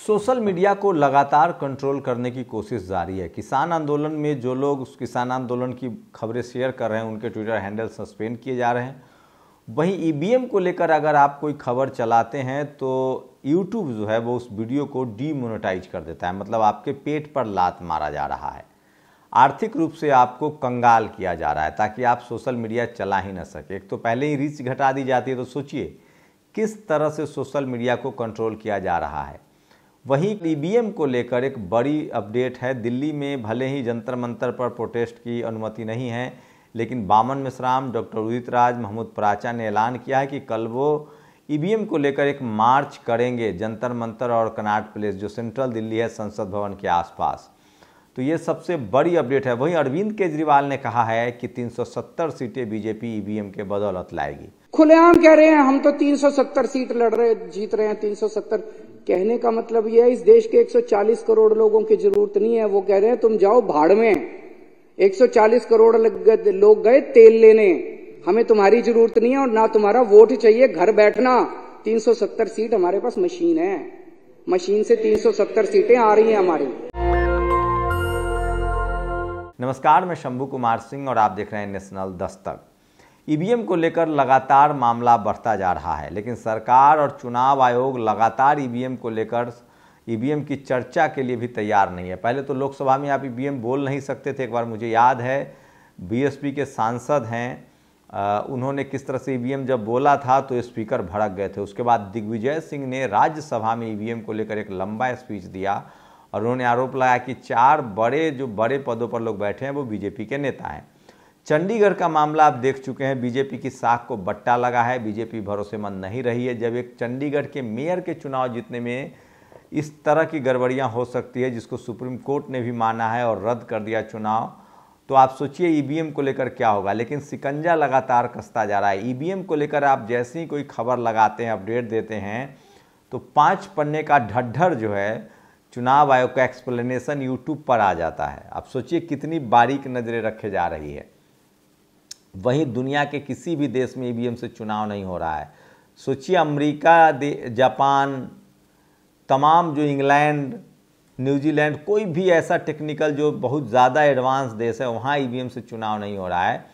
Social media को लगातार control करने की कोशिश जारी है। किसान आंदोलन में जो लोग उस किसान आंदोलन की खबरें शेयर कर रहे हैं उनके ट्विटर हैंडल सस्पेंड किए जा रहे हैं। वहीं ईवीएम को लेकर अगर आप कोई खबर चलाते हैं तो यूट्यूब जो है वो उस वीडियो को डीमोनेटाइज कर देता है, मतलब आपके पेट पर लात मारा जा रहा है, आर्थिक रूप से आपको कंगाल किया जा रहा है ताकि आप सोशल मीडिया चला ही ना सके। एक तो पहले ही रीच घटा दी जाती है, तो सोचिए किस तरह से सोशल मीडिया को कंट्रोल किया जा रहा है। वहीं ईवीएम को लेकर एक बड़ी अपडेट है। दिल्ली में भले ही जंतर मंतर पर प्रोटेस्ट की अनुमति नहीं है, लेकिन बामन मेश्राम, डॉक्टर उदित राज, महमूद पराचा ने ऐलान किया है कि कल वो ईवीएम को लेकर एक मार्च करेंगे जंतर मंतर और कनॉट प्लेस, जो सेंट्रल दिल्ली है, संसद भवन के आसपास। तो ये सबसे बड़ी अपडेट है। वहीं अरविंद केजरीवाल ने कहा है कि 370 सीटें बीजेपी ईवीएम के बदौलत लाएगी। खुलेआम कह रहे हैं हम तो 370 सीट लड़ रहे, जीत रहे हैं 370। कहने का मतलब यह है इस देश के 140 करोड़ लोगों की जरूरत नहीं है। वो कह रहे हैं तुम जाओ भाड़ में, 140 करोड़ लोग गए तेल लेने, हमें तुम्हारी जरूरत नहीं है और ना तुम्हारा वोट चाहिए, घर बैठना। 370 सीट हमारे पास मशीन है, मशीन से 370 सीटें आ रही हैं हमारी। नमस्कार, मैं शंभू कुमार सिंह और आप देख रहे हैं नेशनल दस्तक। ईवीएम को लेकर लगातार मामला बढ़ता जा रहा है, लेकिन सरकार और चुनाव आयोग लगातार ईवीएम को लेकर ईवीएम की चर्चा के लिए भी तैयार नहीं है। पहले तो लोकसभा में आप ईवीएम बोल नहीं सकते थे। एक बार मुझे याद है बीएसपी के सांसद हैं, उन्होंने किस तरह से ईवीएम जब बोला था तो स्पीकर भड़क गए थे। उसके बाद दिग्विजय सिंह ने राज्यसभा में ईवीएम को लेकर एक लंबा स्पीच दिया और उन्होंने आरोप लगाया कि 4 बड़े पदों पर लोग बैठे हैं वो बीजेपी के नेता हैं। चंडीगढ़ का मामला आप देख चुके हैं, बीजेपी की साख को बट्टा लगा है, बीजेपी भरोसेमंद नहीं रही है। जब एक चंडीगढ़ के मेयर के चुनाव जीतने में इस तरह की गड़बड़ियां हो सकती है, जिसको सुप्रीम कोर्ट ने भी माना है और रद्द कर दिया चुनाव, तो आप सोचिए ईवीएम को लेकर क्या होगा। लेकिन शिकंजा लगातार कसता जा रहा है। ईवीएम को लेकर आप जैसे ही कोई खबर लगाते हैं, अपडेट देते हैं, तो 5 पन्ने का ढड्ढर जो है चुनाव आयोग का एक्सप्लेनेशन यूट्यूब पर आ जाता है। आप सोचिए कितनी बारीक नजरें रखे जा रही है। वहीं दुनिया के किसी भी देश में ईवीएम से चुनाव नहीं हो रहा है। सोचिए अमेरिका, जापान, तमाम जो इंग्लैंड, न्यूजीलैंड, कोई भी ऐसा टेक्निकल जो बहुत ज़्यादा एडवांस देश है, वहाँ ईवीएम से चुनाव नहीं हो रहा है।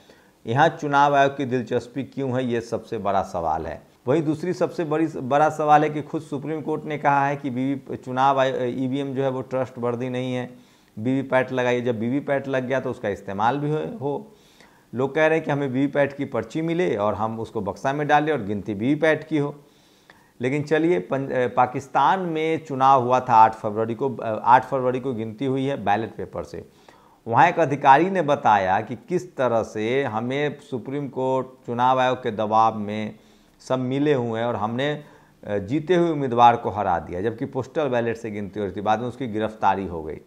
यहाँ चुनाव आयोग की दिलचस्पी क्यों है, ये सबसे बड़ा सवाल है। वहीं दूसरी सबसे बड़ा सवाल है कि खुद सुप्रीम कोर्ट ने कहा है कि चुनाव ईवीएम जो है वो ट्रस्टवर्दी नहीं है, वीवीपैट लगाइए। जब वीवीपैट लग गया तो उसका इस्तेमाल भी हो। लोग कह रहे हैं कि हमें वीवीपैट की पर्ची मिले और हम उसको बक्सा में डालें और गिनती वीवीपैट की हो। लेकिन चलिए, पाकिस्तान में चुनाव हुआ था 8 फरवरी को गिनती हुई है बैलेट पेपर से। वहाँ एक अधिकारी ने बताया कि किस तरह से हमें सुप्रीम कोर्ट, चुनाव आयोग के दबाव में सब मिले हुए हैं और हमने जीते हुए उम्मीदवार को हरा दिया, जबकि पोस्टल बैलेट से गिनती हो रही थी। बाद में उसकी गिरफ्तारी हो गई।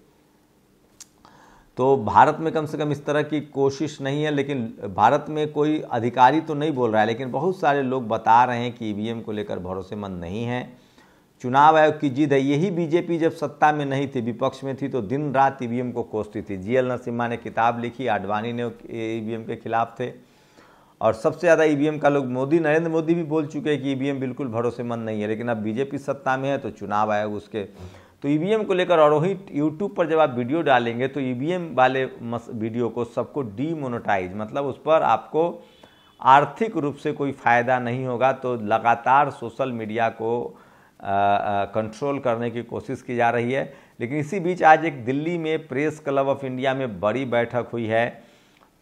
तो भारत में कम से कम इस तरह की कोशिश नहीं है, लेकिन भारत में कोई अधिकारी तो नहीं बोल रहा है, लेकिन बहुत सारे लोग बता रहे हैं कि ईवीएम को लेकर भरोसेमंद नहीं है। चुनाव आयोग की जिद है। यही बीजेपी जब सत्ता में नहीं थी, विपक्ष में थी, तो दिन रात ईवीएम को कोसती थी। जीएल नरसिम्हा ने किताब लिखी, आडवाणी ने ईवीएम के खिलाफ थे और सबसे ज़्यादा ईवीएम का लोग नरेंद्र मोदी भी बोल चुके हैं कि ईवीएम बिल्कुल भरोसेमंद नहीं है। लेकिन अब बीजेपी सत्ता में है तो चुनाव आयोग उसके, तो ईवीएम को लेकर, और वही यूट्यूब पर जब आप वीडियो डालेंगे तो ईवीएम वाले वीडियो को सबको डीमोनेटाइज, मतलब उस पर आपको आर्थिक रूप से कोई फ़ायदा नहीं होगा। तो लगातार सोशल मीडिया को कंट्रोल करने की कोशिश की जा रही है। लेकिन इसी बीच आज एक दिल्ली में प्रेस क्लब ऑफ इंडिया में बड़ी बैठक हुई है।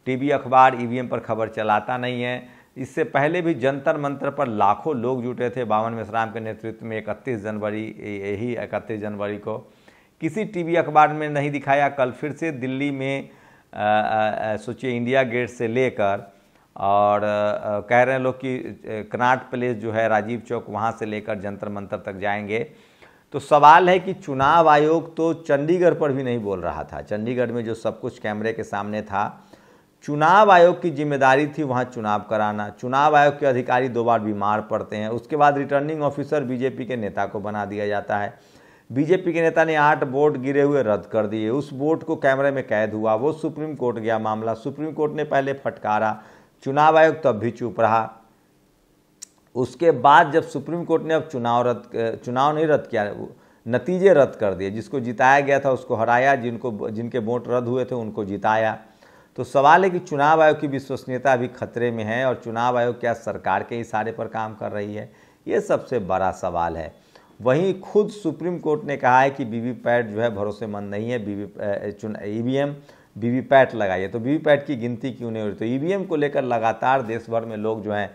टीवी अखबार ईवीएम पर खबर चलाता नहीं है। इससे पहले भी जंतर मंतर पर लाखों लोग जुटे थे बामन मेश्राम के नेतृत्व में 31 जनवरी को। किसी टीवी अखबार में नहीं दिखाया। कल फिर से दिल्ली में सोचिए इंडिया गेट से लेकर और कह रहे हैं लोग कि कनॉट प्लेस जो है राजीव चौक, वहाँ से लेकर जंतर मंतर तक जाएंगे। तो सवाल है कि चुनाव आयोग तो चंडीगढ़ पर भी नहीं बोल रहा था। चंडीगढ़ में जो सब कुछ कैमरे के सामने था, चुनाव आयोग की जिम्मेदारी थी वहाँ चुनाव कराना। चुनाव आयोग के अधिकारी 2 बार बीमार पड़ते हैं, उसके बाद रिटर्निंग ऑफिसर बीजेपी के नेता को बना दिया जाता है। बीजेपी के नेता ने 8 वोट गिरे हुए रद्द कर दिए। उस वोट को कैमरे में कैद हुआ, वो सुप्रीम कोर्ट गया मामला। सुप्रीम कोर्ट ने पहले फटकारा, चुनाव आयोग तब भी चुप रहा। उसके बाद जब सुप्रीम कोर्ट ने अब चुनाव नहीं रद्द किया, नतीजे रद्द कर दिए। जिसको जिताया गया था उसको हराया, जिनके वोट रद्द हुए थे उनको जिताया। तो सवाल है कि चुनाव आयोग की विश्वसनीयता अभी खतरे में है और चुनाव आयोग क्या सरकार के इशारे पर काम कर रही है, ये सबसे बड़ा सवाल है। वहीं खुद सुप्रीम कोर्ट ने कहा है कि वीवीपैट जो है भरोसेमंद नहीं है, ईवीएम वीवीपैट लगाइए। तो वीवीपैट की गिनती क्यों नहीं हो रही? तो ईवीएम को लेकर लगातार देश भर में लोग जो हैं,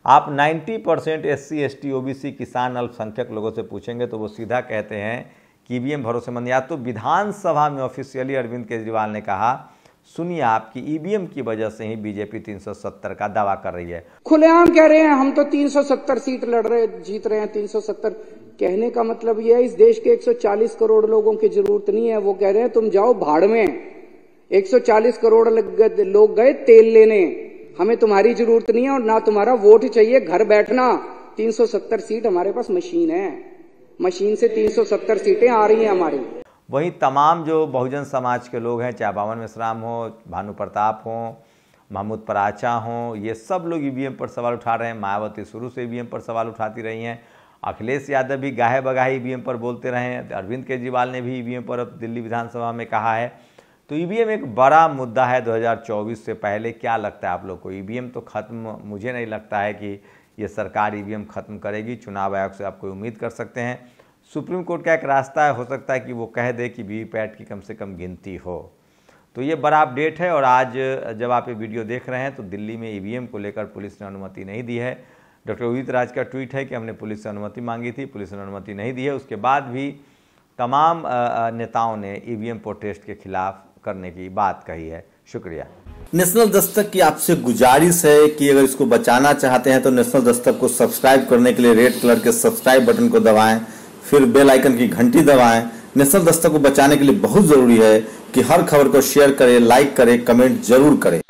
आप 90% SC ST OBC किसान अल्पसंख्यक लोगों से पूछेंगे तो वो सीधा कहते हैं कि ईवीएम भरोसेमंद। या तो विधानसभा में ऑफिशियली अरविंद केजरीवाल ने कहा, सुनिए आपकी ईवीएम की वजह से ही बीजेपी 370 का दावा कर रही है। खुलेआम कह रहे हैं हम तो 370 सीट जीत रहे हैं 370। कहने का मतलब यह है इस देश के 140 करोड़ लोगों की जरूरत नहीं है। वो कह रहे हैं तुम जाओ भाड़ में। 140 करोड़ लोग गए तेल लेने, हमें तुम्हारी जरूरत नहीं है और ना तुम्हारा वोट चाहिए, घर बैठना। 370 सीट हमारे पास मशीन है, मशीन से 370 सीटें आ रही हैं हमारी। वहीं तमाम जो बहुजन समाज के लोग हैं, चाहे बावन मिश्राम हो, भानु प्रताप हो, महमूद पराचा हो, ये सब लोग ईवीएम पर सवाल उठा रहे हैं। मायावती शुरू से ईवीएम पर सवाल उठाती रही हैं। अखिलेश यादव भी गाहे बगाहे ईवीएम पर बोलते रहे हैं। अरविंद केजरीवाल ने भी ईवीएम पर अब दिल्ली विधानसभा में कहा है। तो ईवीएम एक बड़ा मुद्दा है 2024 से पहले। क्या लगता है आप लोग को? ईवीएम तो खत्म, मुझे नहीं लगता है कि ये सरकार ईवीएम खत्म करेगी। चुनाव आयोग से आप कोई उम्मीद कर सकते हैं। सुप्रीम कोर्ट का एक रास्ता है, हो सकता है कि वो कह दे कि वीवीपैट की कम से कम गिनती हो। तो ये बड़ा अपडेट है। और आज जब आप ये वीडियो देख रहे हैं तो दिल्ली में ईवीएम को लेकर पुलिस ने अनुमति नहीं दी है। डॉक्टर उदित राज का ट्वीट है कि हमने पुलिस से अनुमति मांगी थी, पुलिस ने अनुमति नहीं दी है। उसके बाद भी तमाम नेताओं ने ईवीएम प्रोटेस्ट के खिलाफ करने की बात कही है। शुक्रिया। नेशनल दस्तक की आपसे गुजारिश है कि अगर इसको बचाना चाहते हैं तो नेशनल दस्तक को सब्सक्राइब करने के लिए रेड कलर के सब्सक्राइब बटन को दबाएं, फिर बेल आइकन की घंटी दबाएं। नेशनल दस्तक को बचाने के लिए बहुत जरूरी है कि हर खबर को शेयर करें, लाइक करें, कमेंट जरूर करें।